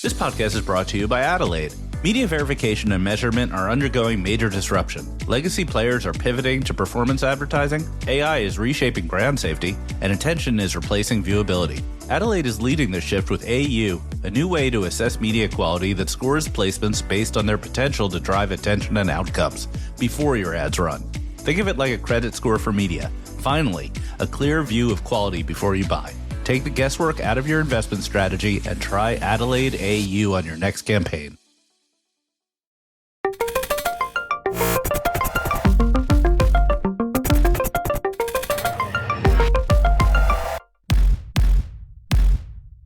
This podcast is brought to you by Adelaide. Media verification and measurement are undergoing major disruption. Legacy players are pivoting to performance advertising, AI is reshaping brand safety, and attention is replacing viewability. Adelaide is leading this shift with AU, a new way to assess media quality that scores placements based on their potential to drive attention and outcomes before your ads run. Think of it like a credit score for media. Finally, a clear view of quality before you buy. Take the guesswork out of your investment strategy and try Adelaide AU on your next campaign.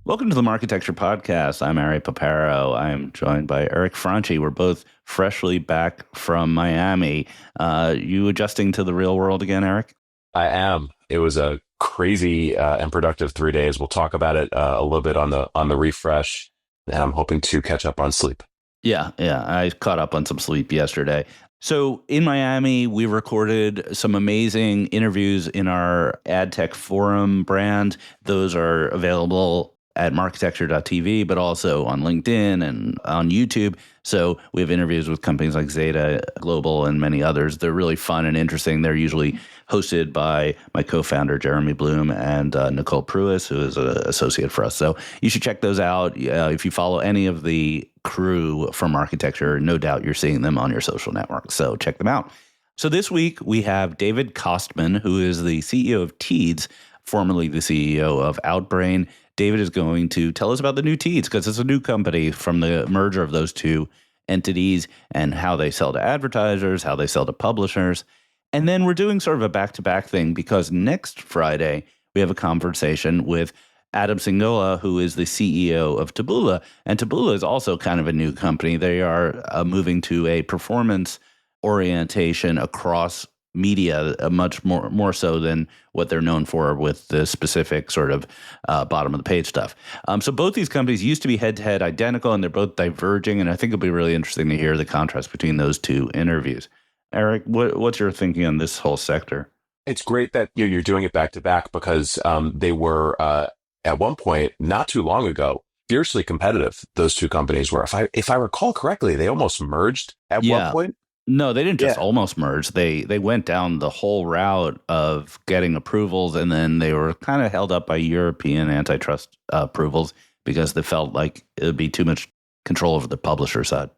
Welcome to the Marketecture Podcast. I'm Ari Paparo. I'm joined by Eric Franchi. We're both freshly back from Miami. You adjusting to the real world again, Eric? I am. It was a crazy and productive 3 days. We'll talk about it a little bit on the refresh, and I'm hoping to catch up on sleep. Yeah. I caught up on some sleep yesterday. So in Miami, we recorded some amazing interviews in our ad tech forum brand. Those are available at marketecture.tv, but also on LinkedIn and on YouTube. So we have interviews with companies like Zeta Global and many others. They're really fun and interesting. They're usually hosted by my co-founder, Jeremy Bloom, and Nicole Pruis, who is an associate for us. So you should check those out. If you follow any of the crew from Architecture, no doubt you're seeing them on your social networks. So check them out. So this week we have David Kostman, who is the CEO of Teads, formerly the CEO of Outbrain. David is going to tell us about the new Teads because it's a new company from the merger of those two entities and how they sell to advertisers, how they sell to publishers. And then we're doing sort of a back-to-back thing because next Friday we have a conversation with Adam Singola, who is the CEO of Taboola. And Taboola is also kind of a new company. They are moving to a performance orientation across media, much more so than what they're known for with the specific sort of bottom of the page stuff. So both these companies used to be head-to-head identical, and they're both diverging. And I think it'll be really interesting to hear the contrast between those two interviews. Eric, what's your thinking on this whole sector? It's great that you're doing it back to back because they were at one point not too long ago fiercely competitive. Those two companies were, if I recall correctly, they almost merged at one point. No, they didn't just almost merge. They went down the whole route of getting approvals, and then they were kind of held up by European antitrust approvals because they felt like it would be too much control over the publisher side.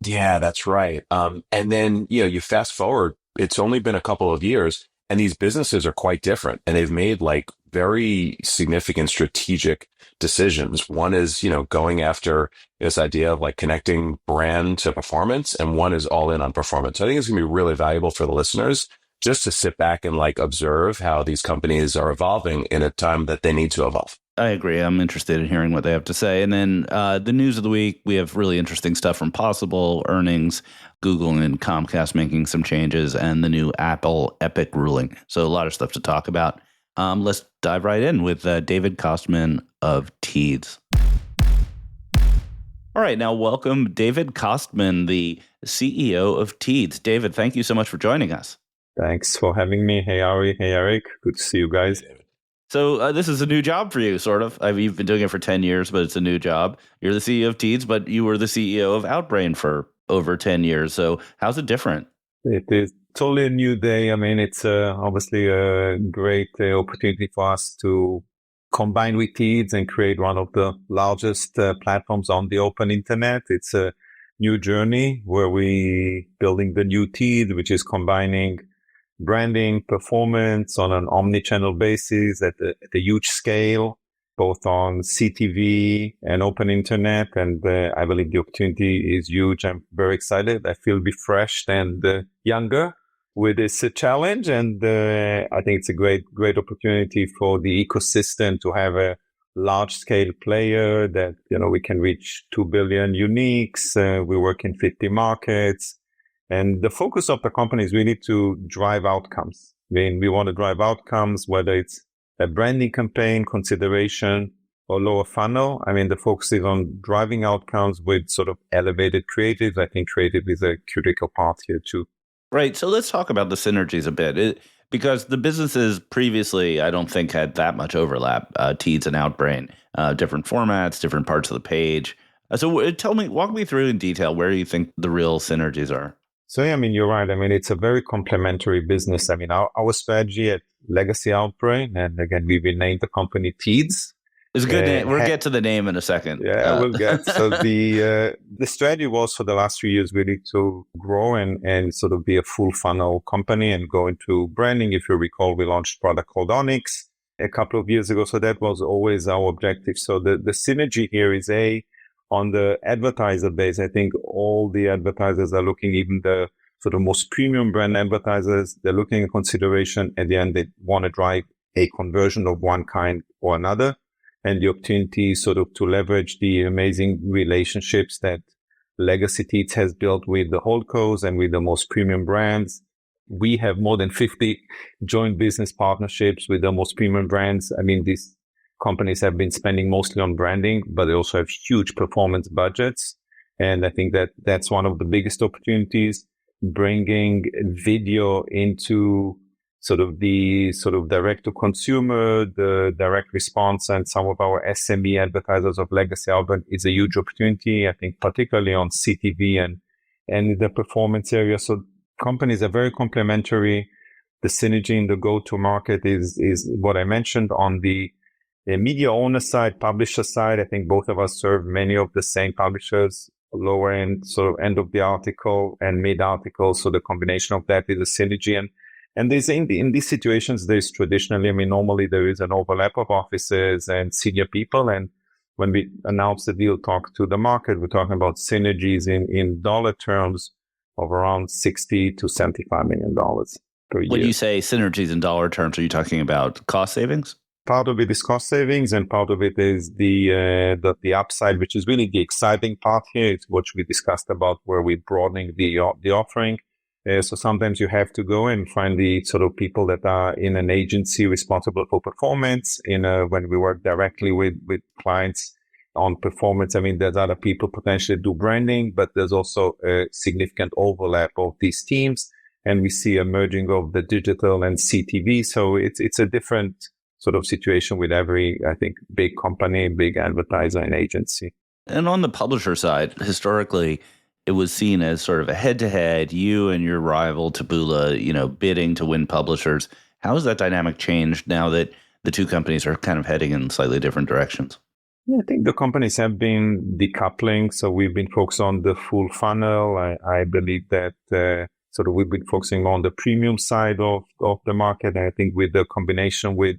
Yeah, that's right. And then, you fast forward, it's only been a couple of years, and these businesses are quite different, and they've made like very significant strategic decisions. One is, going after this idea of like connecting brand to performance, and one is all in on performance. So I think it's going to be really valuable for the listeners just to sit back and like observe how these companies are evolving in a time that they need to evolve. I agree. I'm interested in hearing what they have to say. And then the news of the week, we have really interesting stuff from Possible, earnings, Google and Comcast making some changes, and the new Apple Epic ruling. So a lot of stuff to talk about. Let's dive right in with David Kostman of Teads. All right, now welcome David Kostman, the CEO of Teads. David, thank you so much for joining us. Thanks for having me. Hey, Ari. Hey, Eric. Good to see you guys. So this is a new job for you, sort of. You've been doing it for 10 years, but it's a new job. You're the CEO of Teads, but you were the CEO of Outbrain for over 10 years. So how's it different? It is totally a new day. I mean, it's obviously a great opportunity for us to combine with Teads and create one of the largest platforms on the open internet. It's a new journey where we building the new Teads, which is combining branding, performance on an omni-channel basis at a huge scale, both on CTV and open internet. And I believe the opportunity is huge. I'm very excited. I feel refreshed and younger with this challenge. And I think it's a great opportunity for the ecosystem to have a large scale player that, we can reach 2 billion uniques. We work in 50 markets. And the focus of the company is really to drive outcomes. I mean, we want to drive outcomes, whether it's a branding campaign, consideration, or lower funnel. I mean, the focus is on driving outcomes with sort of elevated creatives. I think creative is a critical part here too. Right. So let's talk about the synergies a bit. Because the businesses previously, I don't think had that much overlap, Teads and Outbrain, different formats, different parts of the page. Walk me through in detail where you think the real synergies are. So, yeah, I mean, you're right. I mean, it's a very complementary business. I mean, our strategy at Legacy Outbrain, and again, we've named the company Teads. It's a good name. We'll get to the name in a second. Yeah, we'll get. So the strategy was for the last 3 years really to grow and sort of be a full funnel company and go into branding. If you recall, we launched a product called Onyx a couple of years ago. So that was always our objective. So the synergy here is on the advertiser base. I think all the advertisers are looking, even the sort of most premium brand advertisers, they're looking at consideration. At the end, they want to drive a conversion of one kind or another. And the opportunity sort of to leverage the amazing relationships that Legacy Teads has built with the holdcos and with the most premium brands. We have more than 50 joint business partnerships with the most premium brands. I mean, these companies have been spending mostly on branding, but they also have huge performance budgets. And I think that that's one of the biggest opportunities, bringing video into sort of direct to consumer, the direct response, and some of our SME advertisers of Legacy Outbrain is a huge opportunity. I think particularly on CTV and the performance area. So companies are very complementary. The synergy in the go-to market is what I mentioned. On the media owner side, publisher side, I think both of us serve many of the same publishers, lower end, sort of end of the article and mid article. So the combination of that is a synergy. And there's in these situations, there's traditionally, I mean, normally there is an overlap of offices and senior people. And when we announce the deal, talk to the market, we're talking about synergies in dollar terms of around $60 to $75 million per year. When you say synergies in dollar terms, are you talking about cost savings? Part of it is cost savings, and part of it is the upside, which is really the exciting part here. It's what we discussed about, where we're broadening the offering. So sometimes you have to go and find the sort of people that are in an agency responsible for performance. When we work directly with clients on performance, I mean, there's other people potentially do branding, but there's also a significant overlap of these teams, and we see a merging of the digital and CTV. So it's a different sort of situation with every, I think, big company, big advertiser and agency. And on the publisher side, historically, it was seen as sort of a head-to-head, you and your rival Taboola, bidding to win publishers. How has that dynamic changed now that the two companies are kind of heading in slightly different directions? Yeah, I think the companies have been decoupling. So we've been focused on the full funnel. I believe that sort of we've been focusing on the premium side of the market. And I think with the combination with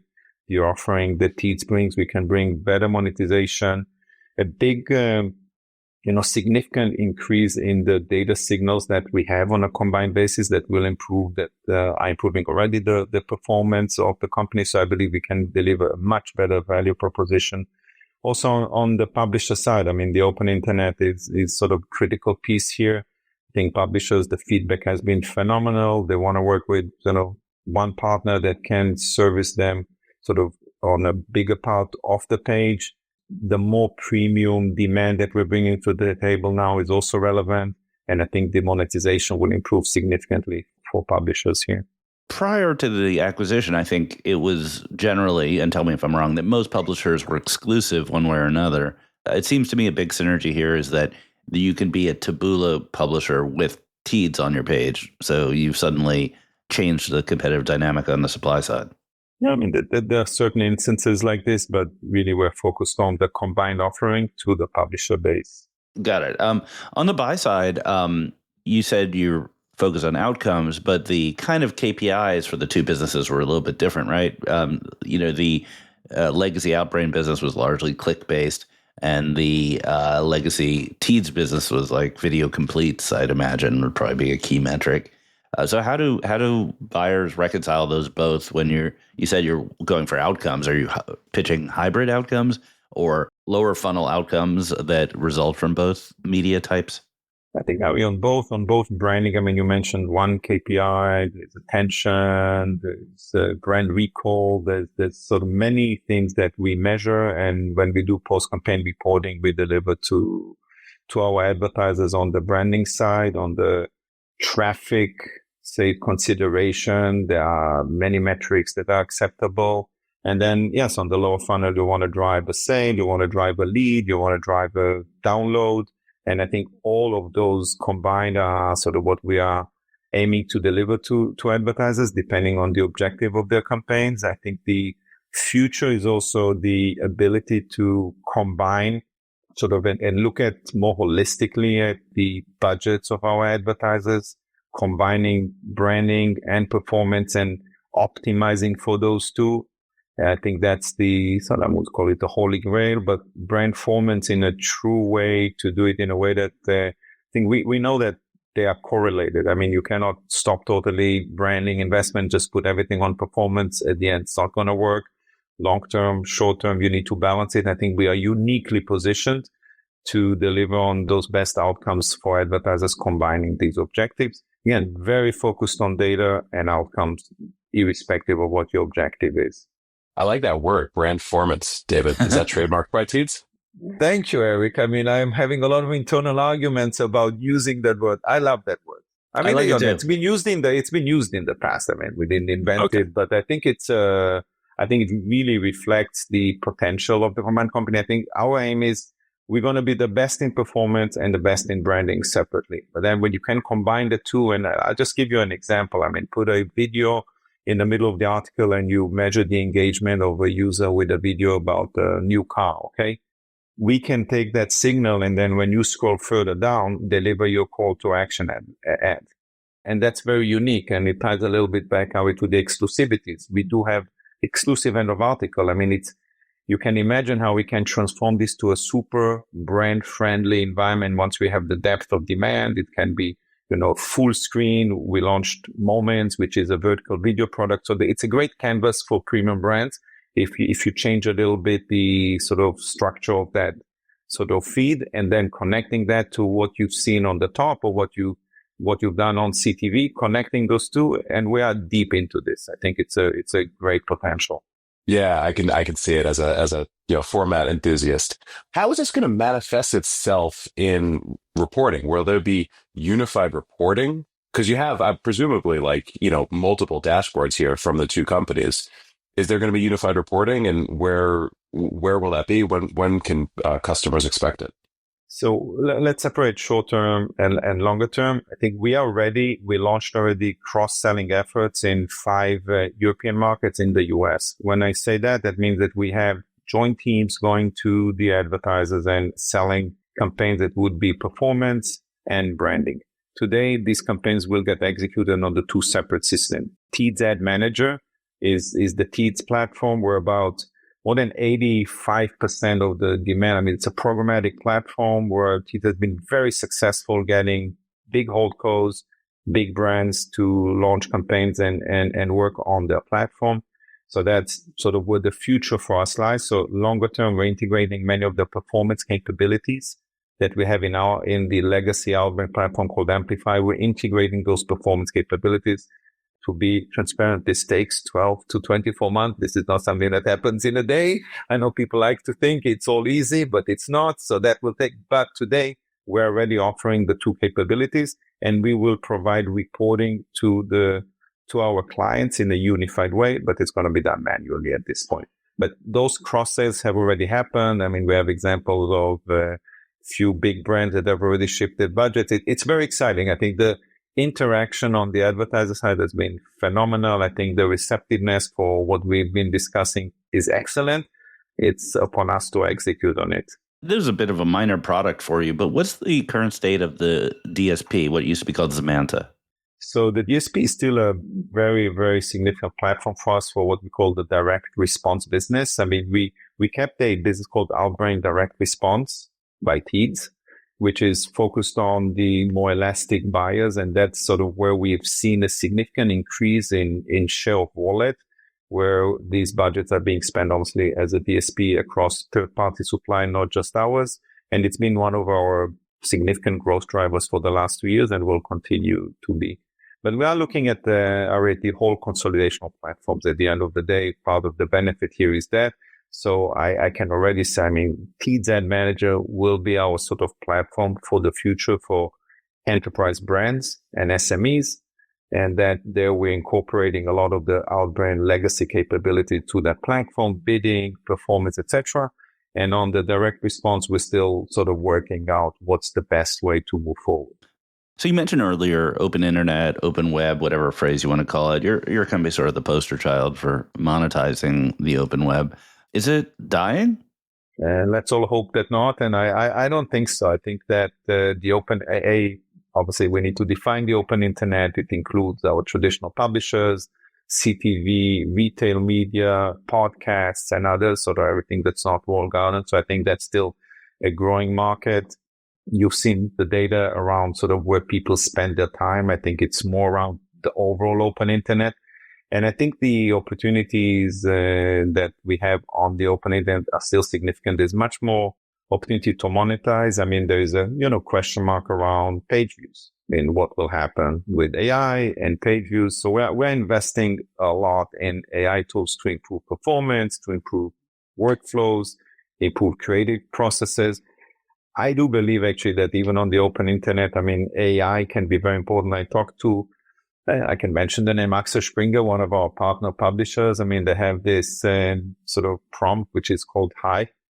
the offering that Teads brings, we can bring better monetization, a big significant increase in the data signals that we have on a combined basis that will are improving already the performance of the company. So I believe we can deliver a much better value proposition. Also on the publisher side, I mean, the open internet is sort of critical piece here. I think publishers, the feedback has been phenomenal. They want to work with, one partner that can service them sort of on a bigger part of the page. The more premium demand that we're bringing to the table now is also relevant. And I think the monetization will improve significantly for publishers here. Prior to the acquisition, I think it was generally, and tell me if I'm wrong, that most publishers were exclusive one way or another. It seems to me a big synergy here is that you can be a Taboola publisher with Teads on your page. So you've suddenly changed the competitive dynamic on the supply side. Yeah, I mean, there are certain instances like this, but really we're focused on the combined offering to the publisher base. Got it. On the buy side, you said you're focused on outcomes, but the kind of KPIs for the two businesses were a little bit different, right? The legacy Outbrain business was largely click-based, and the legacy Teads business was like video completes, I'd imagine, would probably be a key metric. So how do buyers reconcile those both when you said you're going for outcomes? Are you pitching hybrid outcomes or lower funnel outcomes that result from both media types? I think on both branding. I mean, you mentioned one KPI, there's attention, there's brand recall, there's sort of many things that we measure. And when we do post-campaign reporting, we deliver to our advertisers on the branding side, on the traffic, say, consideration. There are many metrics that are acceptable. And then, yes, on the lower funnel, you want to drive a sale, you want to drive a lead, you want to drive a download. And I think all of those combined are sort of what we are aiming to deliver to advertisers, depending on the objective of their campaigns. I think the future is also the ability to combine sort of and look at more holistically at the budgets of our advertisers, combining branding and performance and optimizing for those two. I think that's so I would call it the holy grail, but brand performance in a true way to do it in a way that I think we know that they are correlated. I mean, you cannot stop totally branding investment, just put everything on performance. At the end, it's not going to work. Long term, short term, you need to balance it. I think we are uniquely positioned to deliver on those best outcomes for advertisers combining these objectives. Again, very focused on data and outcomes, irrespective of what your objective is. I like that word, brand performance, David. Is that trademarked by Teads? Thank you, Eric. I mean, I'm having a lot of internal arguments about using that word. I love that word. I mean, it's been used in the past. I mean, we didn't invent it, but I think I think it really reflects the potential of the combined company. I think our aim is we're going to be the best in performance and the best in branding separately. But then when you can combine the two, and I'll just give you an example. I mean, put a video in the middle of the article and you measure the engagement of a user with a video about a new car, okay? We can take that signal and then when you scroll further down, deliver your call to action ad. And that's very unique. And it ties a little bit back to the exclusivities. We do have exclusive end of article. I mean, you can imagine how we can transform this to a super brand friendly environment. Once we have the depth of demand, it can be, full screen. We launched Moments, which is a vertical video product. So it's a great canvas for premium brands. If you change a little bit the sort of structure of that sort of feed and then connecting that to what you've seen on the top or what you've done on CTV, connecting those two, and we are deep into this. I think it's a great potential. Yeah, I can see it as a format enthusiast. How is this going to manifest itself in reporting? Will there be unified reporting? Because you have presumably multiple dashboards here from the two companies. Is there going to be unified reporting, and where will that be? When can customers expect it? So let's separate short term and longer term. I think we are ready. We launched already cross-selling efforts in 5 European markets in the US. When I say that means that we have joint teams going to the advertisers and selling campaigns that would be performance and branding. Today, these campaigns will get executed on the 2 separate systems. Teads Ad Manager is the Teads platform where about more than 85% of the demand. I mean, it's a programmatic platform where Teads has been very successful getting big holdcos, big brands to launch campaigns and work on their platform. So that's sort of where the future for us lies. So longer term, we're integrating many of the performance capabilities that we have in the legacy Outbrain platform called Amplify. We're integrating those performance capabilities. To be transparent, this takes 12 to 24 months. This is not something that happens in a day. I know people like to think it's all easy, but it's not. So that will take, but today we're already offering the 2 capabilities and we will provide reporting to our clients in a unified way, but it's going to be done manually at this point. But those cross sales have already happened. I mean, we have examples of a few big brands that have already shifted budgets. It's very exciting. I think the interaction on the advertiser side has been phenomenal. I think the receptiveness for what we've been discussing is excellent. It's upon us to execute on it. There's a bit of a minor product for you, but what's the current state of the DSP, what used to be called Zamanta? So the DSP is still a very, very significant platform for us for what we call the direct response business. I mean, we kept a business called Outbrain Direct Response by Teads, which is focused on the more elastic buyers. And that's sort of where we've seen a significant increase in share of wallet, where these budgets are being spent, obviously, as a DSP across third-party supply, not just ours. And it's been one of our significant growth drivers for the last 2 years and will continue to be. But we are looking at the whole consolidation of platforms. At the end of the day, part of the benefit here is that. So I can already say, I mean, Teads Ad Manager will be our sort of platform for the future for enterprise brands and SMEs. And that there we're incorporating a lot of the Outbrain legacy capability to that platform, bidding, performance, etc. And on the direct response, we're still sort of working out what's the best way to move forward. So you mentioned earlier open internet, open web, whatever phrase you want to call it. Your company sort of the poster child for monetizing the open web. Is it dying? Let's all hope that not. And I don't think so. I think that the open obviously we need to define the open internet. It includes our traditional publishers, CTV, retail media, podcasts, and others, sort of everything that's not walled garden. So I think that's still a growing market. You've seen the data around sort of where people spend their time. I think it's more around the overall open internet. And I think the opportunities that we have on the open internet are still significant. There's much more opportunity to monetize. I mean, there is a, question mark around page views in what will happen with AI and page views. So we're investing a lot in AI tools to improve performance, to improve workflows, improve creative processes. I do believe actually that even on the open internet, I mean, AI can be very important. I can mention the name Axel Springer, one of our partner publishers. I mean, they have this sort of prompt, which is called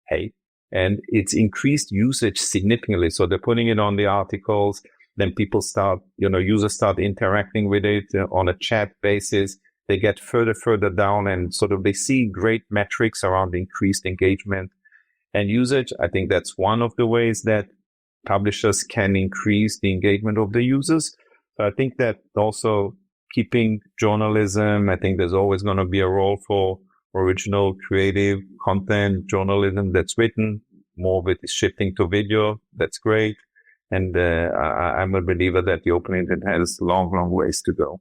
hey, and it's increased usage significantly. So they're putting it on the articles. Then people start, users start interacting with it on a chat basis. They get further down and sort of they see great metrics around increased engagement and usage. I think that's one of the ways that publishers can increase the engagement of the users. So I think that also keeping journalism, I think there's always going to be a role for original creative content, journalism that's written. More of it is shifting to video. That's great. And I'm a believer that the open internet has long ways to go.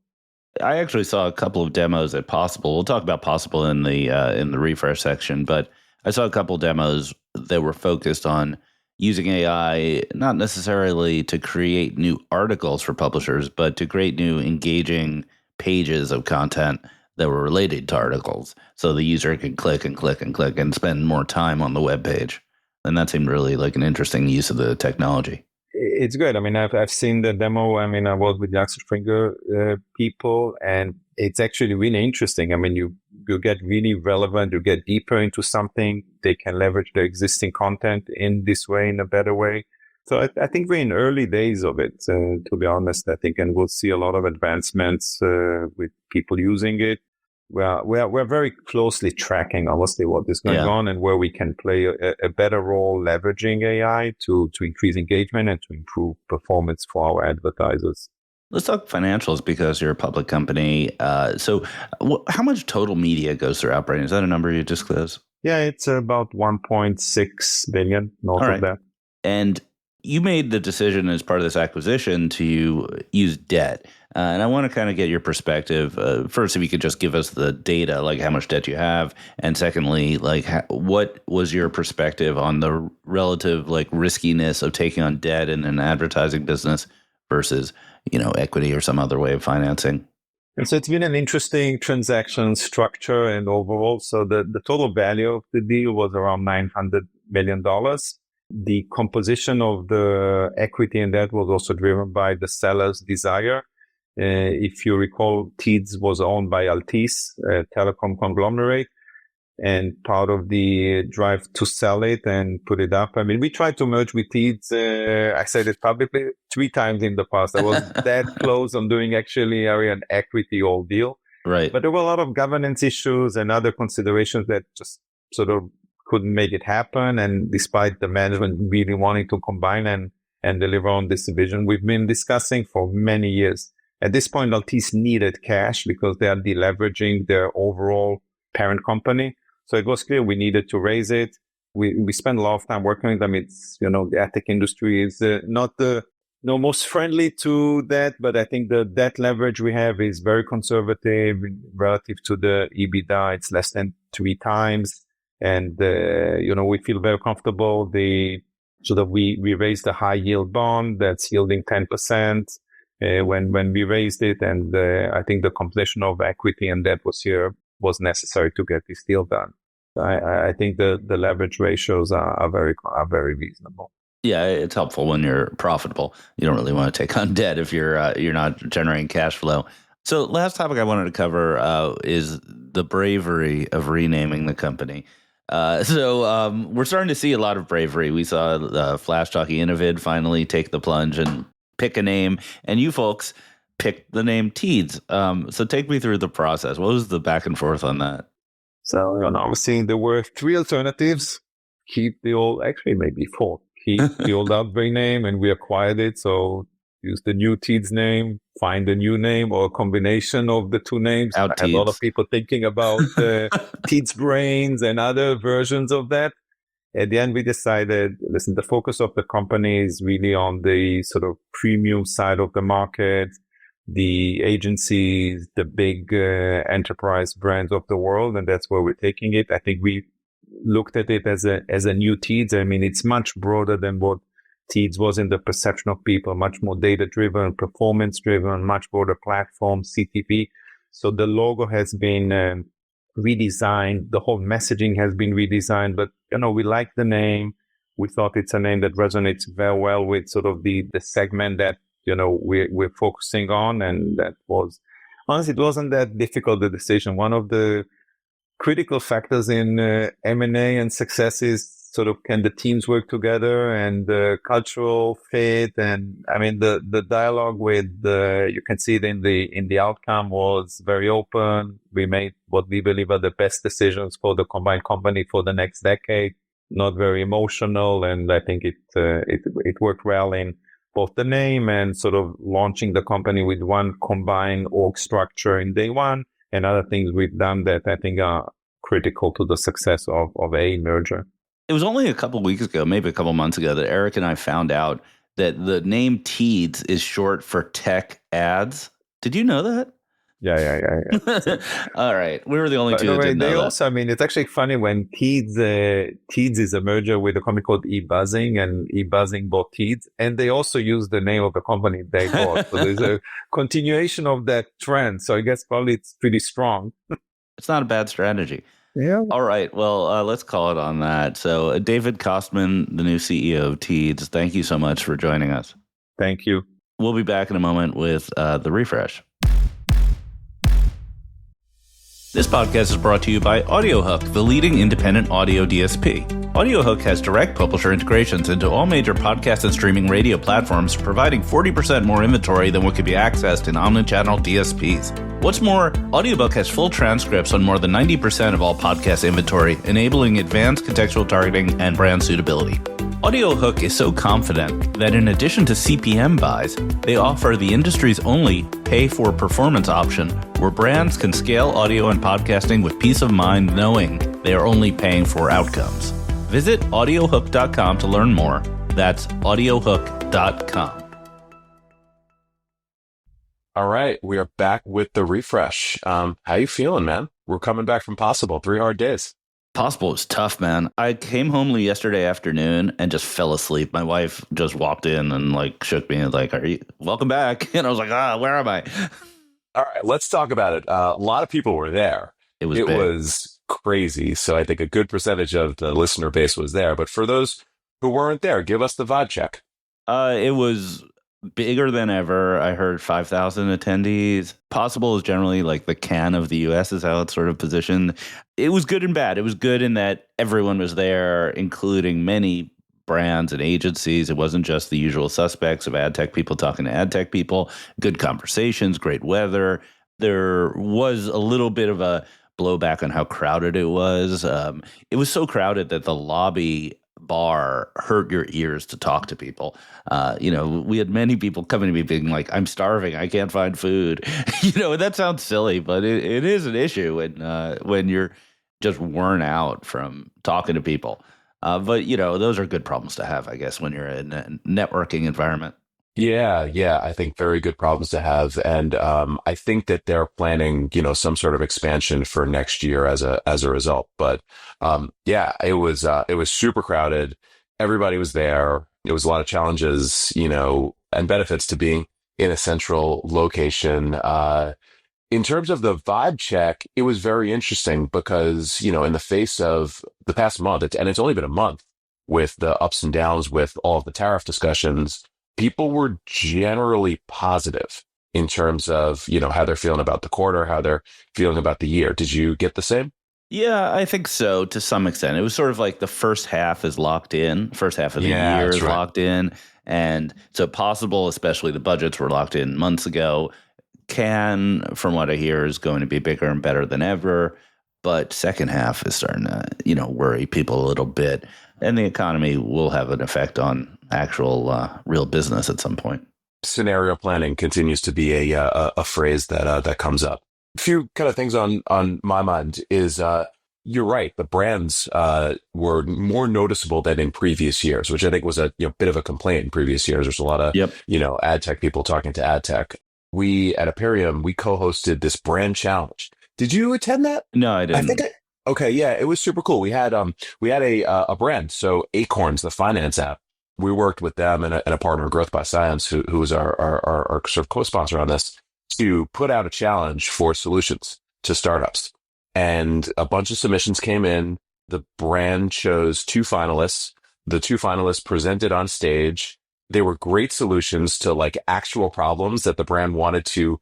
I actually saw a couple of demos at Possible. We'll talk about Possible in the refresh section, but I saw a couple of demos that were focused on using AI, not necessarily to create new articles for publishers, but to create new engaging pages of content that were related to articles. So the user can click and click and click and spend more time on the web page. And that seemed really like an interesting use of the technology. It's good. I mean, I've seen the demo. I mean, I was with the Axel Springer people, and it's actually really interesting. I mean, you get really relevant, you get deeper into something. They can leverage their existing content in this way, in a better way. So I think we're in early days of it, to be honest, I think, and we'll see a lot of advancements with people using it. We're very closely tracking, honestly, what is going on and where we can play a better role leveraging AI to increase engagement and to improve performance for our advertisers. Let's talk financials because you're a public company. So how much total media goes through Outbrain? Is that a number you disclose? Yeah, it's about 1.6 billion, north of that. And you made the decision as part of this acquisition to use debt. And I want to kind of get your perspective. First, if you could just give us the data, like how much debt you have. And secondly, like what was your perspective on the relative like riskiness of taking on debt in an advertising business versus, equity or some other way of financing? And so it's been an interesting transaction structure and overall. So the total value of the deal was around $900 million. The composition of the equity in that was also driven by the seller's desire. If you recall, Teads was owned by Altice, a telecom conglomerate, and part of the drive to sell it and put it up. I mean, we tried to merge with Teads. I said it publicly 3 times in the past. I was that close on doing actually an equity all deal. Right. But there were a lot of governance issues and other considerations that just sort of couldn't make it happen. And despite the management really wanting to combine and deliver on this vision, we've been discussing for many years. At this point, Altice needed cash because they are deleveraging their overall parent company. So it was clear we needed to raise it. We spent a lot of time working with them. It's, the ad tech industry is not the most friendly to that, but I think the debt leverage we have is very conservative relative to the EBITDA. It's less than 3 times. And, we feel very comfortable. We raised a high yield bond that's yielding 10%. When we raised it, and I think the composition of equity and debt was necessary to get this deal done. I think the leverage ratios are very reasonable. Yeah, it's helpful when you're profitable. You don't really want to take on debt if you're not generating cash flow. So last topic I wanted to cover is the bravery of renaming the company. We're starting to see a lot of bravery. We saw Flash Talkie Innovid finally take the plunge and pick a name, and you folks picked the name Teads. So take me through the process. What was the back and forth on that? So, obviously there were three alternatives. Keep the old, actually maybe four. Keep the old Outbrain name, and we acquired it. So use the new Teads name, find a new name or a combination of the two names. I had a lot of people thinking about Teads Brains and other versions of that. At the end, we decided, listen, the focus of the company is really on the sort of premium side of the market, the agencies, the big enterprise brands of the world, and that's where we're taking it. I think we looked at it as a new Teads. I mean, it's much broader than what Teads was in the perception of people, much more data-driven, performance-driven, much broader platform, CTV. So the logo has been redesigned. The whole messaging has been redesigned, but, we like the name. We thought it's a name that resonates very well with sort of the segment that, we're focusing on. And that was, honestly, it wasn't that difficult, the decision. One of the critical factors in M&A and success is sort of, can the teams work together and the cultural fit? And I mean, the dialogue with you can see it in the outcome was very open. We made what we believe are the best decisions for the combined company for the next decade, not very emotional. And I think it worked well in both the name and sort of launching the company with one combined org structure in day one, and other things we've done that I think are critical to the success of a merger. It was only a couple weeks ago, maybe a couple months ago, that Eric and I found out that the name Teads is short for tech ads. Did you know that? Yeah. All right. We were the only two that didn't know that. Also, I mean, it's actually funny when Teads is a merger with a company called eBuzzing, and eBuzzing bought Teads, and they also use the name of the company they bought. So there's a continuation of that trend. So I guess probably it's pretty strong. It's not a bad strategy. Yeah. All right. Well, let's call it on that. So David Kostman, the new CEO of Teads, thank you so much for joining us. Thank you. We'll be back in a moment with the refresh. This podcast is brought to you by AudioHook, the leading independent audio DSP. AudioHook has direct publisher integrations into all major podcast and streaming radio platforms, providing 40% more inventory than what could be accessed in omnichannel DSPs. What's more, AudioBook has full transcripts on more than 90% of all podcast inventory, enabling advanced contextual targeting and brand suitability. AudioHook is so confident that in addition to CPM buys, they offer the industry's only pay-for-performance option, where brands can scale audio and podcasting with peace of mind knowing they are only paying for outcomes. Visit audiohook.com to learn more. That's audiohook.com. All right, we are back with the refresh. How you feeling, man? We're coming back from Possible, 3 hard days. Possible was tough, man. I came home yesterday afternoon and just fell asleep. My wife just walked in and shook me and "Are you welcome back?" And I was like, where am I? All right, let's talk about it. A lot of people were there. It was crazy. So I think a good percentage of the listener base was there. But for those who weren't there, give us the vibe check. It was bigger than ever. I heard 5,000 attendees. Possible is generally the Cannes of the US is how it's sort of positioned. It was good and bad. It was good in that everyone was there, including many brands and agencies. It wasn't just the usual suspects of ad tech people talking to ad tech people. Good conversations, great weather. There was a little bit of a blowback on how crowded it was. It was so crowded that the lobby bar hurt your ears to talk to people. We had many people coming to me being like, "I'm starving. I can't find food." That sounds silly, but it is an issue when you're just worn out from talking to people. But those are good problems to have, I guess, when you're in a networking environment. Yeah, I think very good problems to have, and I think that they're planning, some sort of expansion for next year as a result. But it was super crowded. Everybody was there. There was a lot of challenges, and benefits to being in a central location. In terms of the vibe check, it was very interesting because, in the face of the past month, and it's only been a month with the ups and downs with all of the tariff discussions, people were generally positive in terms of, how they're feeling about the quarter, how they're feeling about the year. Did you get the same? Yeah, I think so to some extent. It was sort of like the first half is locked in, first half of the Yeah, year that's is right. locked in. And so possible, especially the budgets were locked in months ago. Can, from what I hear, is going to be bigger and better than ever. But second half is starting to, worry people a little bit. And the economy will have an effect on actual real business at some point. Scenario planning continues to be a phrase that comes up. A few kind of things on my mind is you're right. The brands were more noticeable than in previous years, which I think was a bit of a complaint in previous years. There's a lot of Yep. ad tech people talking to ad tech. We at Aperium we co-hosted this brand challenge. Did you attend that? No, I I think didn't. okay, yeah, it was super cool. We had a brand, so Acorns, the finance app. We worked with them and a partner, Growth by Science, who was our sort of co-sponsor on this, to put out a challenge for solutions to startups. And a bunch of submissions came in. The brand chose two finalists. The two finalists presented on stage. They were great solutions to like actual problems that the brand wanted to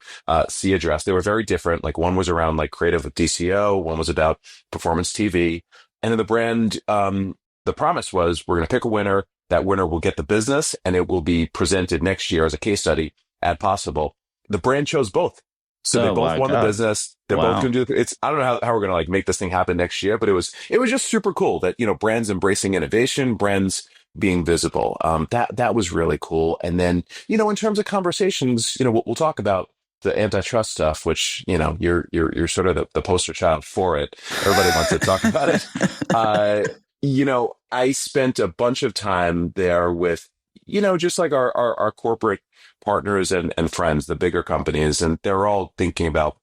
see addressed. They were very different. Like one was around like creative with DCO, one was about performance TV. And then the brand, the promise was we're going to pick a winner. That winner will get the business and it will be presented next year as a case study at Possible. The brand chose both. So they Oh, both my won the God. business. They're both Wow. going to do it's, I don't know how we're going to like make this thing happen next year, but it was just super cool that, brands embracing innovation, brands being visible. That was really cool. And then, in terms of conversations, we'll talk about the antitrust stuff, which, you're sort of the poster child for it. Everybody wants to talk about it. I spent a bunch of time there with, just like our corporate partners and friends, the bigger companies, and they're all thinking about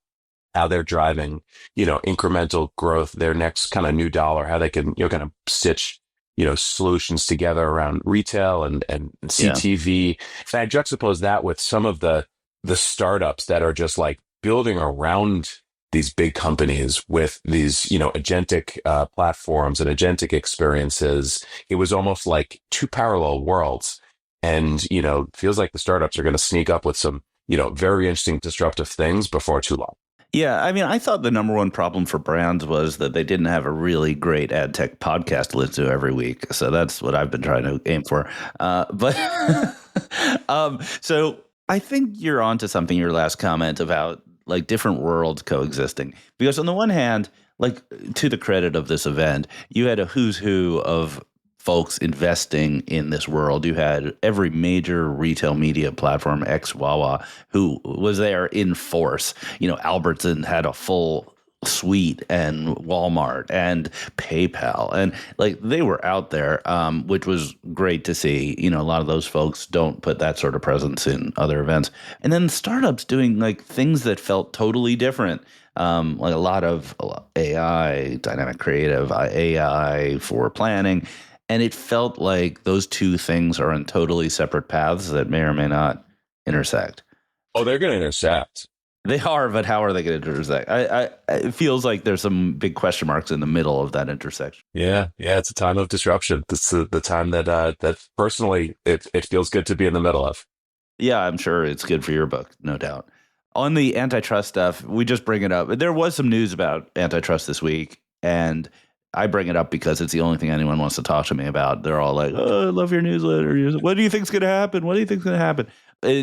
how they're driving, incremental growth, their next kind of new dollar, how they can, kind of stitch, solutions together around retail and Yeah. CTV. And I juxtapose that with some of the startups that are just like building around these big companies with these, agentic platforms and agentic experiences. It was almost like two parallel worlds. And, feels like the startups are going to sneak up with some, very interesting disruptive things before too long. Yeah, I mean, I thought the number one problem for brands was that they didn't have a really great ad tech podcast to listen to every week. So that's what I've been trying to aim for. But so I think you're onto something. Your last comment about like different worlds coexisting, because on the one hand, like to the credit of this event, you had a who's who of folks investing in this world. You had every major retail media platform, ex Wawa, who was there in force. Albertson had a full suite, and Walmart and PayPal, and like they were out there, which was great to see. A lot of those folks don't put that sort of presence in other events. And then startups doing like things that felt totally different. Like a lot of AI, dynamic creative, AI for planning. And it felt like those two things are on totally separate paths that may or may not intersect. Oh, they're going to intersect. They are, but how are they going to intersect? It feels like there's some big question marks in the middle of that intersection. Yeah, yeah, it's a time of disruption. It's the time that personally it feels good to be in the middle of. Yeah, I'm sure it's good for your book, no doubt. On the antitrust stuff, we just bring it up. There was some news about antitrust this week, and I bring it up because it's the only thing anyone wants to talk to me about. They're all like, "Oh, I love your newsletter. What do you think's going to happen? What do you think's going to happen?"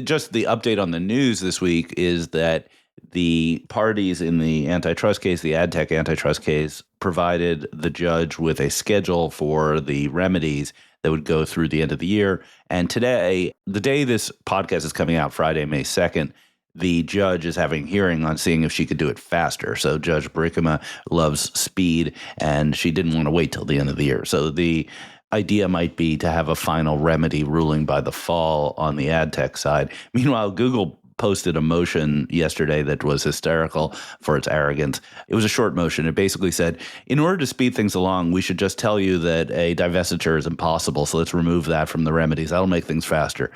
Just the update on the news this week is that the parties in the antitrust case, the ad tech antitrust case, provided the judge with a schedule for the remedies that would go through the end of the year. And today, the day this podcast is coming out, Friday, May 2nd, the judge is having a hearing on seeing if she could do it faster. So Judge Brickema loves speed, and she didn't want to wait till the end of the year. So the idea might be to have a final remedy ruling by the fall on the ad tech side. Meanwhile, Google posted a motion yesterday that was hysterical for its arrogance. It was a short motion. It basically said, in order to speed things along, we should just tell you that a divestiture is impossible. So let's remove that from the remedies. That'll make things faster.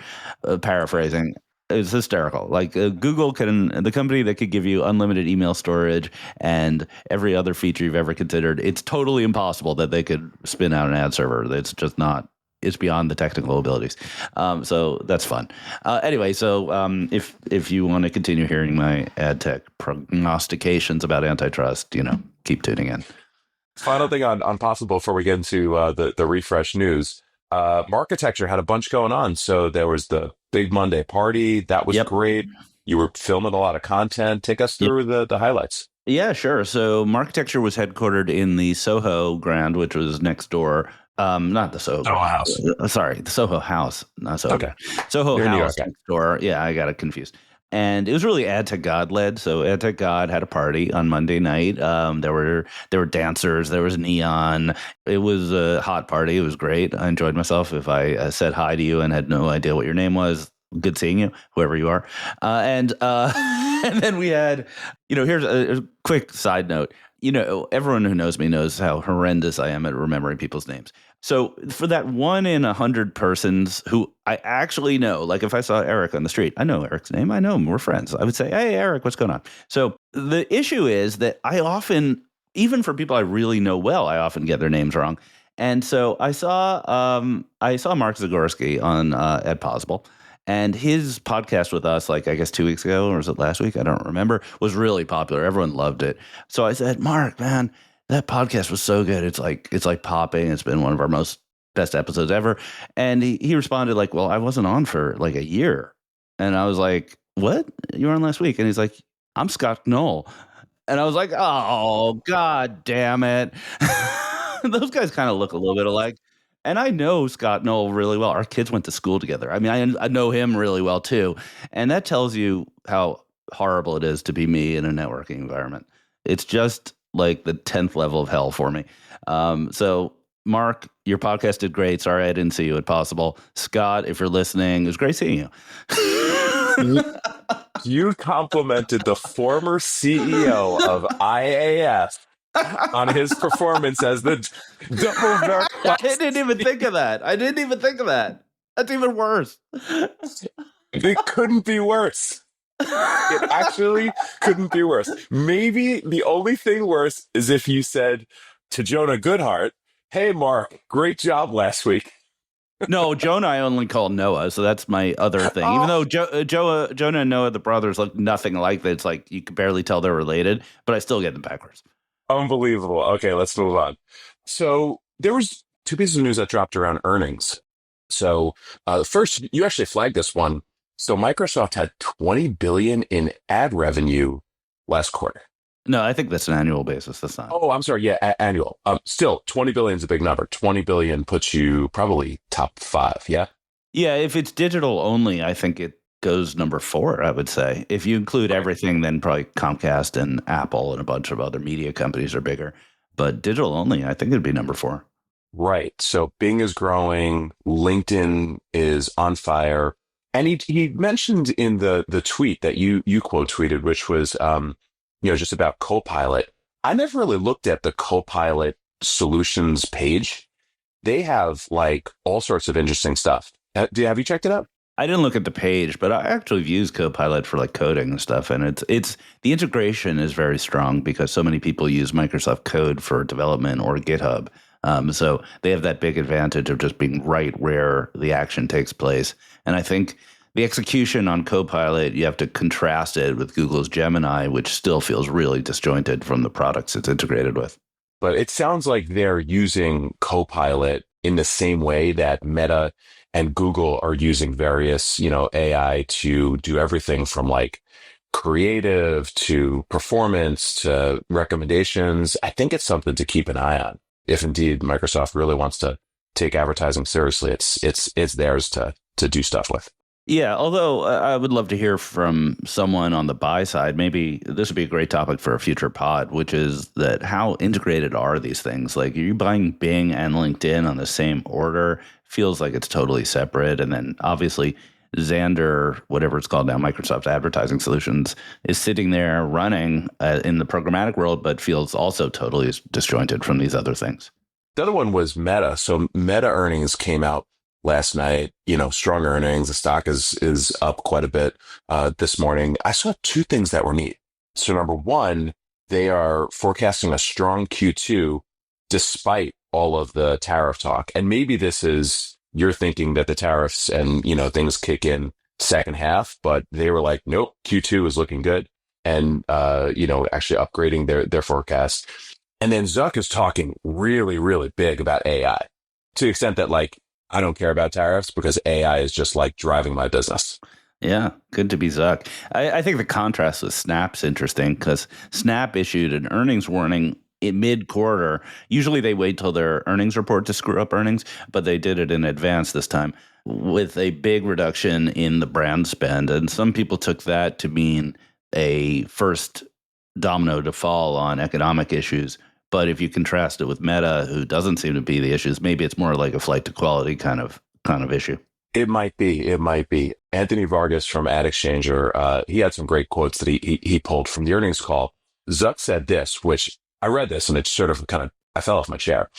Paraphrasing. It's hysterical. Like Google the company that could give you unlimited email storage and every other feature you've ever considered, it's totally impossible that they could spin out an ad server. It's just not is beyond the technical abilities. So that's fun. Anyway, so if you want to continue hearing my ad tech prognostications about antitrust, keep tuning in. Final thing on Possible before we get into the refresh news. Marketecture had a bunch going on. So there was the Big Monday party. That was Yep. great. You were filming a lot of content. Take us through the highlights. Yeah, sure. So Marketecture was headquartered in the Soho Grand, which was next door. Not the Soho House. Sorry, the Soho House, not Soho. Okay. Soho You're in New House York. next door. Yeah, I got it confused. And it was really Ad Tech God led. So Ad Tech God had a party on Monday night. There were dancers. There was neon. It was a hot party. It was great. I enjoyed myself. If I said hi to you and had no idea what your name was, good seeing you, whoever you are. And then we had, here's a quick side note. Everyone who knows me knows how horrendous I am at remembering people's names. So for that 1 in 100 persons who I actually know, like if I saw Eric on the street, I know Eric's name. I know him. We're friends. I would say, hey, Eric, what's going on? So the issue is that I often, even for people I really know well, I often get their names wrong. And so I saw Mark Zagorski on Ed Possible. And his podcast with us, like I guess 2 weeks ago, or was it last week? I don't remember, was really popular. Everyone loved it. So I said, Mark, man, that podcast was so good. It's like popping. It's been one of our best episodes ever. And he responded like, well, I wasn't on for like a year. And I was like, what? You were on last week? And he's like, I'm Scott Knoll. And I was like, oh, God damn it. Those guys kind of look a little bit alike. And I know Scott Knoll really well. Our kids went to school together. I mean, I know him really well, too. And that tells you how horrible it is to be me in a networking environment. It's just like the 10th level of hell for me. So, Mark, your podcast did great. Sorry I didn't see you at Possible. Scott, if you're listening, it was great seeing you. You complimented the former CEO of IAS on his performance as the double I didn't even think of that. That's even worse. It couldn't be worse. It actually couldn't be worse. Maybe the only thing worse is if you said to Jonah Goodhart, hey, Mark, great job last week. No, Jonah I only call Noah, so that's my other thing. Even though Jonah and Noah, the brothers, look nothing like that. It's like you can barely tell they're related, but I still get them backwards. Unbelievable. Okay, let's move on. So there was 2 pieces of news that dropped around earnings. So first, you actually flagged this one. So Microsoft had 20 billion in ad revenue last quarter. No, I think that's an annual basis. That's not. Oh, I'm sorry. Yeah, annual. Still, 20 billion is a big number. 20 billion puts you probably top 5. Yeah. Yeah, if it's digital only, I think it goes number 4, I would say. If you include everything, then probably Comcast and Apple and a bunch of other media companies are bigger. But digital only, I think it'd be number 4. Right. So Bing is growing. LinkedIn is on fire. And he mentioned in the tweet that you quote tweeted, which was just about Copilot. I never really looked at the Copilot solutions page. They have like all sorts of interesting stuff. Have you checked it out? I didn't look at the page, but I actually have used Copilot for like coding and stuff. And it's the integration is very strong because so many people use Microsoft Code for development or GitHub. So they have that big advantage of just being right where the action takes place. And I think the execution on Copilot, you have to contrast it with Google's Gemini, which still feels really disjointed from the products it's integrated with. But it sounds like they're using Copilot in the same way that Meta and Google are using various, AI to do everything from like creative to performance to recommendations. I think it's something to keep an eye on. If indeed Microsoft really wants to take advertising seriously, it's theirs to do stuff with. Yeah, although I would love to hear from someone on the buy side. Maybe this would be a great topic for a future pod, which is that how integrated are these things? Like, are you buying Bing and LinkedIn on the same order? Feels like it's totally separate. And then obviously Xandr, whatever it's called now, Microsoft Advertising Solutions, is sitting there running in the programmatic world, but feels also totally disjointed from these other things. The other one was Meta. So Meta earnings came out last night, strong earnings. The stock is up quite a bit this morning. I saw 2 things that were neat. So number one, they are forecasting a strong Q2 despite all of the tariff talk. And maybe this is, you're thinking that the tariffs and, things kick in second half, but they were like, nope, Q2 is looking good. And, actually upgrading their forecast. And then Zuck is talking really, really big about AI to the extent that like, I don't care about tariffs because AI is just like driving my business. Yeah, good to be Zuck. I think the contrast with Snap's interesting because Snap issued an earnings warning in mid-quarter. Usually they wait till their earnings report to screw up earnings, but they did it in advance this time with a big reduction in the brand spend. And some people took that to mean a first domino to fall on economic issues. But if you contrast it with Meta, who doesn't seem to be the issues, maybe it's more like a flight to quality kind of issue. It might be. It might be. Anthony Vargas from Ad Exchanger, he had some great quotes that he pulled from the earnings call. Zuck said this, which I read this and it sort of I fell off my chair.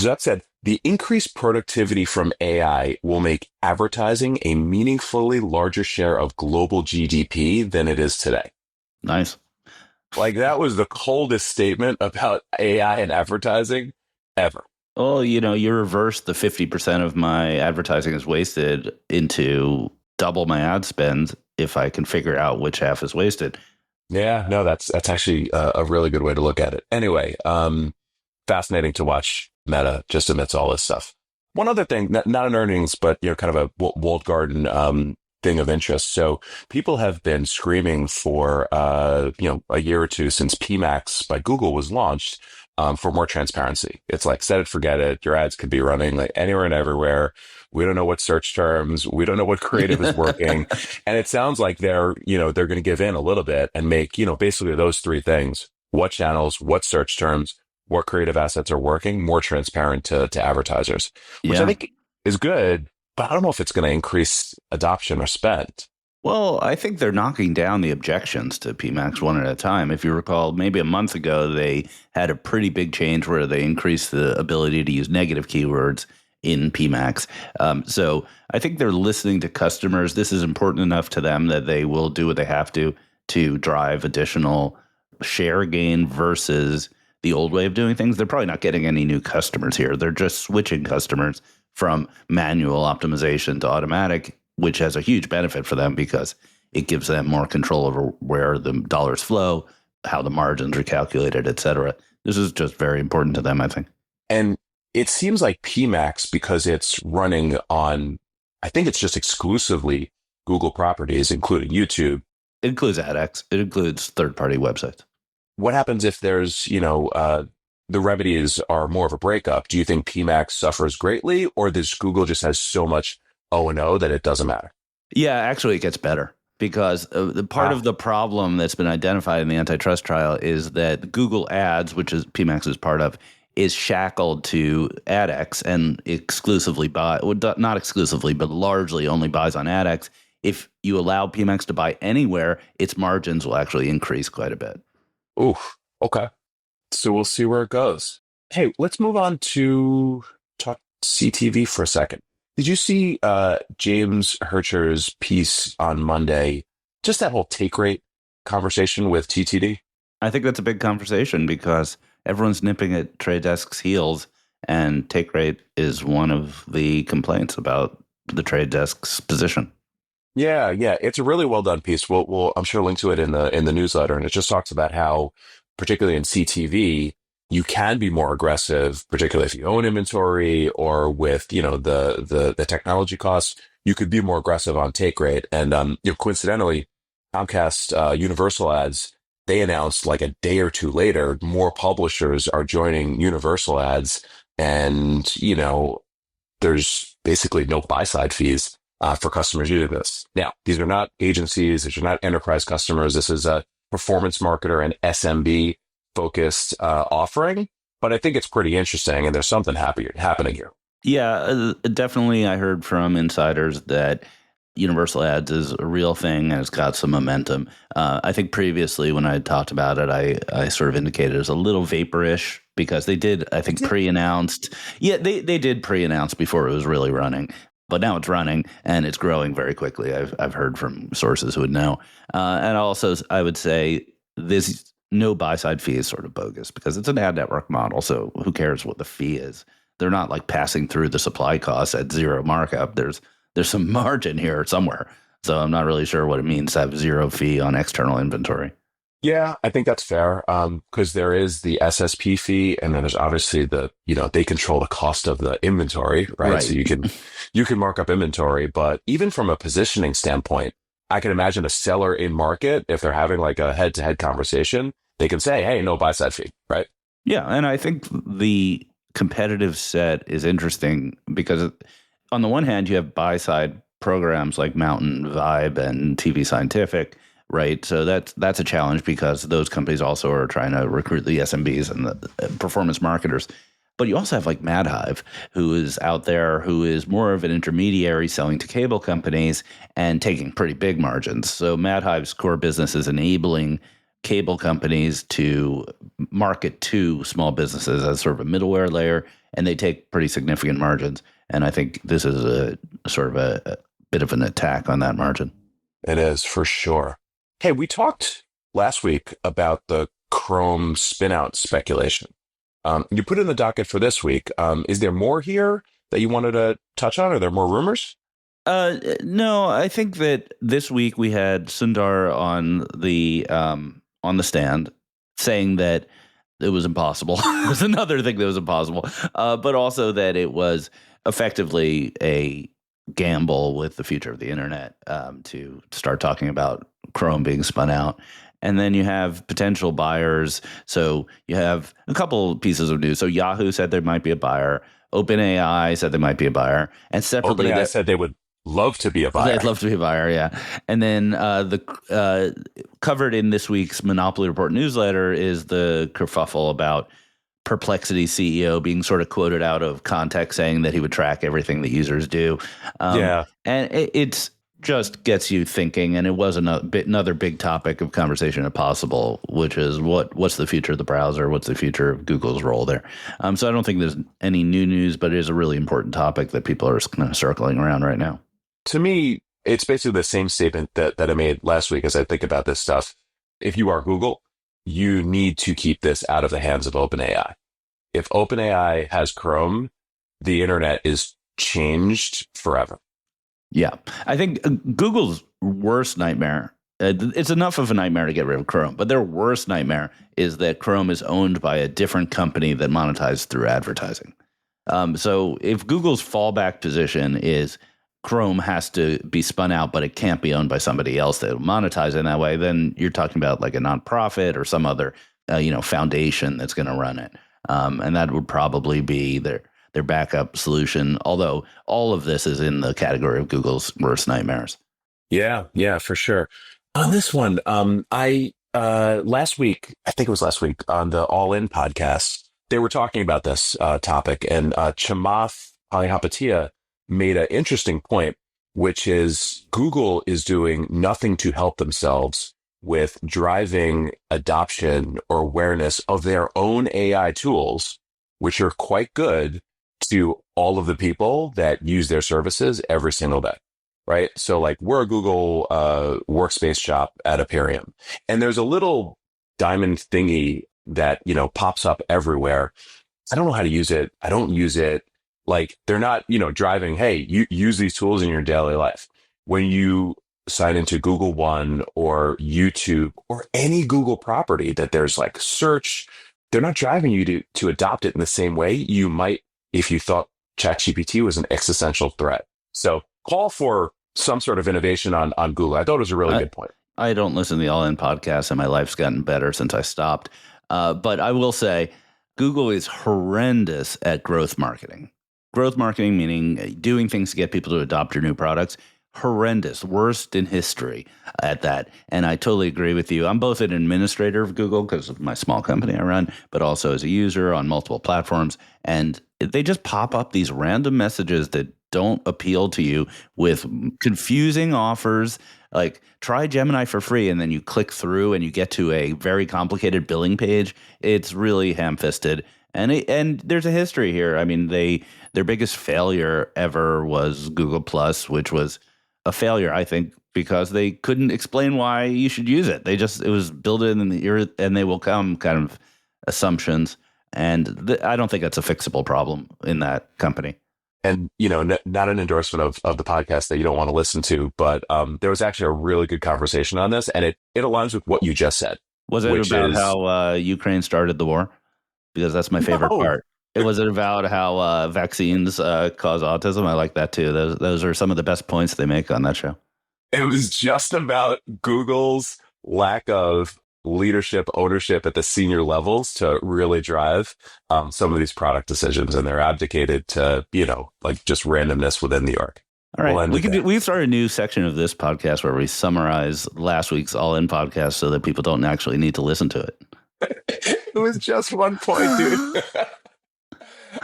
Zuck said, the increased productivity from AI will make advertising a meaningfully larger share of global GDP than it is today. Nice. Like that was the coldest statement about AI and advertising ever. Well, you reverse the 50% of my advertising is wasted into double my ad spend if I can figure out which half is wasted. Yeah, no, that's actually a really good way to look at it. Anyway, fascinating to watch Meta just amidst all this stuff. One other thing, not an earnings, but kind of a walled garden thing of interest. So people have been screaming for a year or two since PMAX by Google was launched for more transparency. It's like set it, forget it. Your ads could be running like anywhere and everywhere. We don't know what search terms. We don't know what creative is working. And it sounds like they're going to give in a little bit and make, basically those three things: what channels, what search terms, what creative assets are working, more transparent to advertisers, which I think is good, but I don't know if it's going to increase adoption or spend. Well, I think they're knocking down the objections to PMAX one at a time. If you recall, maybe a month ago, they had a pretty big change where they increased the ability to use negative keywords in PMAX. So I think they're listening to customers. This is important enough to them that they will do what they have to drive additional share gain versus the old way of doing things. They're probably not getting any new customers here. They're just switching customers from manual optimization to automatic, which has a huge benefit for them because it gives them more control over where the dollars flow, how the margins are calculated, et cetera. This is just very important to them, I think. And it seems like PMAX, because it's running on, I think it's just exclusively Google properties, including YouTube. It includes AdX. It includes third-party websites. What happens if there's, the remedies are more of a breakup? Do you think PMAX suffers greatly, or does Google just has so much O&O that it doesn't matter? Yeah, actually, it gets better because the part of the problem that's been identified in the antitrust trial is that Google Ads, which is PMAX is part of, is shackled to AdX and exclusively not exclusively, but largely only buys on AdX. If you allow PMAX to buy anywhere, its margins will actually increase quite a bit. Ooh, okay. So we'll see where it goes. Hey, let's move on to talk CTV for a second. Did you see James Hircher's piece on Monday? Just that whole take rate conversation with TTD? I think that's a big conversation because everyone's nipping at Trade Desk's heels, and take rate is one of the complaints about the Trade Desk's position. Yeah, it's a really well done piece. We'll I'm sure link to it in the newsletter, and it just talks about how, particularly in CTV, you can be more aggressive, particularly if you own inventory or with the technology costs. You could be more aggressive on take rate, and coincidentally, Comcast Universal Ads, they announced like a day or two later, more publishers are joining Universal Ads, and there's basically no buy side fees for customers using this. Now, these are not agencies, these are not enterprise customers. This is a performance marketer and SMB focused offering, but I think it's pretty interesting, and there's something happening here. Yeah, definitely. I heard from insiders that Universal Ads is a real thing and it's got some momentum. I think previously when I talked about it, I sort of indicated it was a little vaporish because they did, I think, pre-announced. Yeah, they did pre-announce before it was really running. But now it's running and it's growing very quickly. I've heard from sources who would know. And also, I would say this no buy side fee is sort of bogus because it's an ad network model. So who cares what the fee is? they're not like passing through the supply costs at zero markup. There's some margin here somewhere. So I'm not really sure what it means to have zero fee on external inventory. Yeah, I think that's fair. Because there is the SSP fee, and then there's obviously they control the cost of the inventory, right? So Right. you can mark up inventory, but even from a positioning standpoint, I can imagine a seller in market, if they're having like a head-to-head conversation, they can say, "Hey, no buy side fee," right? Yeah, and I think the competitive set is interesting because on the one hand, you have buy side programs like Mountain, Vibe, and TV Scientific, right? So that's a challenge because those companies also are trying to recruit the SMBs and the performance marketers. But you also have like MadHive, who is out there, who is more of an intermediary selling to cable companies and taking pretty big margins. So MadHive's core business is enabling cable companies to market to small businesses as sort of a middleware layer, and they take pretty significant margins. And I think this is a sort of a bit of an attack on that margin. It is for sure. Hey, we talked last week about the Chrome spin-out speculation. You put it in the docket for this week. Is there more here that you wanted to touch on? Are there more rumors? No, I think that this week we had Sundar on the stand saying that it was impossible. It was another thing that was impossible, but also that it was effectively a gamble with the future of the internet to start talking about Chrome being spun out. And then you have potential buyers. So you have a couple pieces of news. So Yahoo said there might be a buyer. OpenAI said there might be a buyer. And separately, OpenAI said they would love to be a buyer. they'd love to be a buyer, yeah. And then covered in this week's Monopoly Report newsletter is the kerfuffle about Perplexity CEO being sort of quoted out of context, saying that he would track everything that users do. Yeah. And it's just gets you thinking. And it was another big topic of conversation if possible, which is what's the future of the browser? What's the future of Google's role there? So I don't think there's any new news, but it is a really important topic that people are kind of circling around right now. To me, it's basically the same statement that I made last week as I think about this stuff. If you are Google, you need to keep this out of the hands of OpenAI. If OpenAI has Chrome, the internet is changed forever. Yeah. I think Google's worst nightmare, it's enough of a nightmare to get rid of Chrome, but their worst nightmare is that Chrome is owned by a different company that monetizes through advertising. So if Google's fallback position is Chrome has to be spun out, but it can't be owned by somebody else that will monetize in that way, then you're talking about like a nonprofit or some other, foundation that's going to run it. And that would probably be their backup solution. Although all of this is in the category of Google's worst nightmares. Yeah, for sure. On this one, I last week, I think it was last week on the All In podcast, they were talking about this topic, and Chamath Palihapitiya made an interesting point, which is Google is doing nothing to help themselves with driving adoption or awareness of their own AI tools, which are quite good to all of the people that use their services every single day, right? So like we're a Google workspace shop at Aperium, and there's a little diamond thingy that, pops up everywhere. I don't know how to use it. I don't use it. Like they're not, driving, hey, you use these tools in your daily life. When you sign into Google One or YouTube or any Google property that there's like search, they're not driving you to adopt it in the same way you might if you thought ChatGPT was an existential threat. So call for some sort of innovation on Google. I thought it was a really good point. I don't listen to the All In podcast, and my life's gotten better since I stopped. But I will say Google is horrendous at growth marketing. Growth marketing, meaning doing things to get people to adopt your new products, horrendous, worst in history at that. And I totally agree with you. I'm both an administrator of Google because of my small company I run, but also as a user on multiple platforms. And they just pop up these random messages that don't appeal to you with confusing offers. Like try Gemini for free, and then you click through and you get to a very complicated billing page. It's really ham-fisted. And there's a history here. I mean, their biggest failure ever was Google Plus, which was a failure, I think, because they couldn't explain why you should use it. It was built in the earth and they will come kind of assumptions. And I don't think that's a fixable problem in that company. And, not an endorsement of the podcast that you don't want to listen to, but there was actually a really good conversation on this, and it aligns with what you just said. Was it about how Ukraine started the war? Because that's my favorite part. Was it about how vaccines cause autism? I like that too. Those are some of the best points they make on that show. It was just about Google's lack of leadership, ownership at the senior levels to really drive some of these product decisions, and they're abdicated to, like just randomness within the org. All right, we can start a new section of this podcast where we summarize last week's All In podcast so that people don't actually need to listen to it. It was just one point, dude.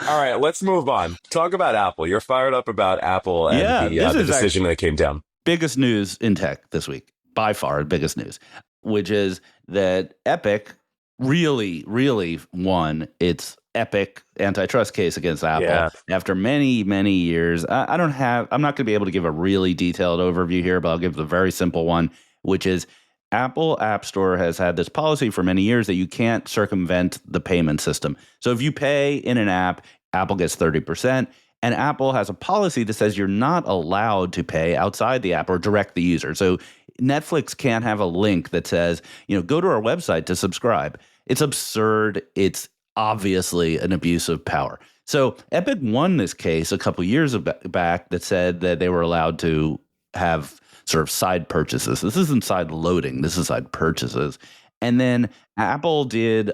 All right, let's move on. Talk about Apple. You're fired up about Apple and the decision that came down. Biggest news in tech this week, by far, biggest news, which is that Epic really, really won its epic antitrust case against Apple after many, many years. I'm not going to be able to give a really detailed overview here, but I'll give the very simple one, which is Apple App Store has had this policy for many years that you can't circumvent the payment system. So if you pay in an app, Apple gets 30%. And Apple has a policy that says you're not allowed to pay outside the app or direct the user. So Netflix can't have a link that says, go to our website to subscribe. It's absurd. It's obviously an abuse of power. So Epic won this case a couple years back that said that they were allowed to have sort of side purchases. This isn't side loading. This is side purchases. And then Apple did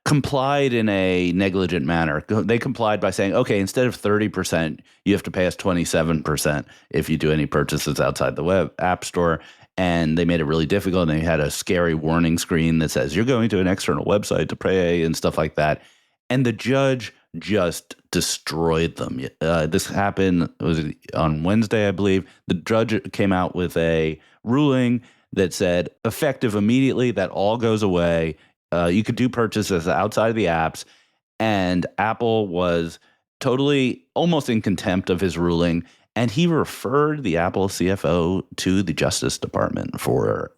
complied in a negligent manner. They complied by saying, okay, instead of 30%, you have to pay us 27% if you do any purchases outside the web app store. And they made it really difficult. And they had a scary warning screen that says, you're going to an external website to pay and stuff like that. And the judge just destroyed them. This happened on Wednesday, I believe. The judge came out with a ruling that said, effective immediately, that all goes away. You could do purchases outside of the apps, and Apple was totally almost in contempt of his ruling, and he referred the Apple CFO to the Justice Department for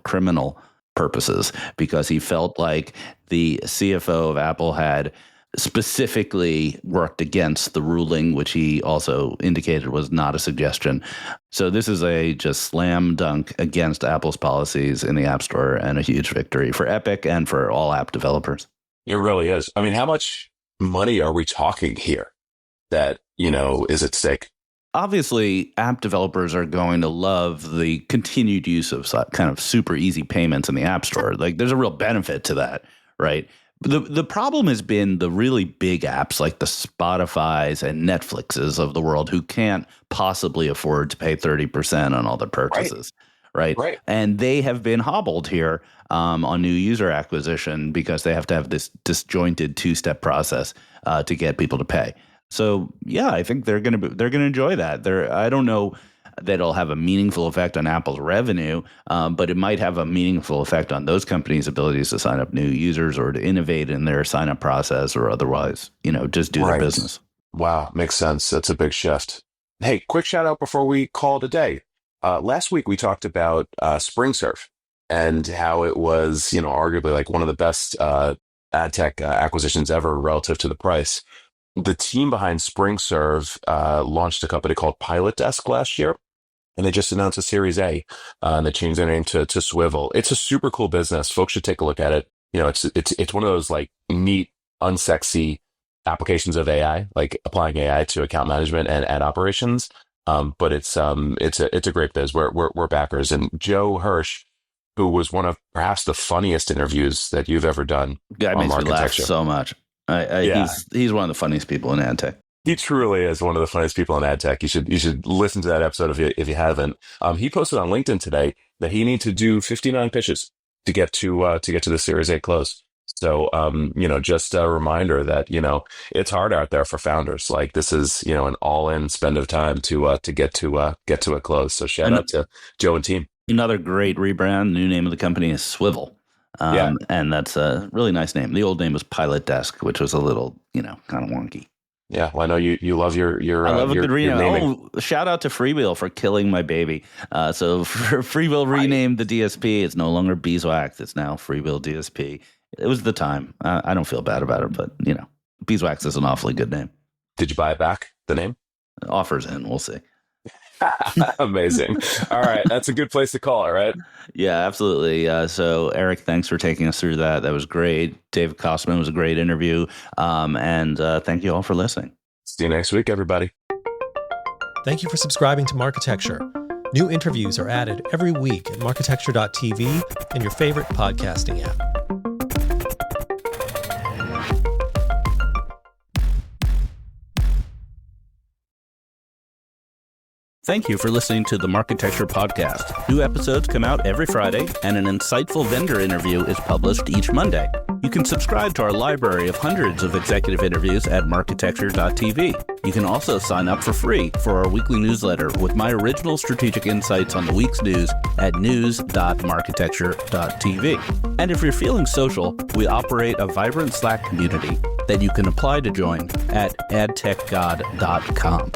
criminal purposes because he felt like the CFO of Apple had specifically worked against the ruling, which he also indicated was not a suggestion. So this is a just slam dunk against Apple's policies in the App Store and a huge victory for Epic and for all app developers. It really is. I mean, how much money are we talking here that, is at stake? Obviously, app developers are going to love the continued use of kind of super easy payments in the App Store. Like there's a real benefit to that, right? The problem has been the really big apps like the Spotifys and Netflixes of the world who can't possibly afford to pay 30% on all their purchases, right? And they have been hobbled here on new user acquisition because they have to have this disjointed two-step process to get people to pay. So yeah, I think they're gonna enjoy that. I don't know that it'll have a meaningful effect on Apple's revenue, but it might have a meaningful effect on those companies' abilities to sign up new users or to innovate in their sign-up process or otherwise, just do their business. Wow, makes sense. That's a big shift. Hey, quick shout out before we call it a day. Last week we talked about SpringServe and how it was, arguably like one of the best ad tech acquisitions ever relative to the price. The team behind SpringServe launched a company called Pilot Desk last year, and they just announced a Series A, and they changed their name to Swivel. It's a super cool business. Folks should take a look at it. It's one of those like neat, unsexy applications of AI, like applying AI to account management and ad operations. But it's a great biz. We're backers, and Joe Hirsch, who was one of perhaps the funniest interviews that you've ever done. Guy makes me laugh so much. He's one of the funniest people in ad tech. He truly is one of the funniest people in ad tech. You should listen to that episode if you haven't. He posted on LinkedIn today that he needs to do 59 pitches to get to the Series A close. So just a reminder that it's hard out there for founders. Like this is an all-in spend of time to get to a close. So shout out to Joe and team. Another great rebrand. New name of the company is Swivel. And that's a really nice name. The old name was Pilot Desk, which was a little, kind of wonky. Yeah, well, I know you love your I love a good rename. Oh, shout out to Freewheel for killing my baby. So Freewheel renamed the DSP. It's no longer Beeswax. It's now Freewheel DSP. It was the time. I don't feel bad about it, but Beeswax is an awfully good name. Did you buy it back, the name? Offers in, we'll see. Amazing. All right. That's a good place to call it, right? Yeah, absolutely. So Eric, thanks for taking us through that. That was great. David Kostman was a great interview. And thank you all for listening. See you next week, everybody. Thank you for subscribing to Marketecture. New interviews are added every week at marketecture.tv and your favorite podcasting app. Thank you for listening to the Marketecture podcast. New episodes come out every Friday, and an insightful vendor interview is published each Monday. You can subscribe to our library of hundreds of executive interviews at marketecture.tv. You can also sign up for free for our weekly newsletter with my original strategic insights on the week's news at news.marketecture.tv. And if you're feeling social, we operate a vibrant Slack community that you can apply to join at adtechgod.com.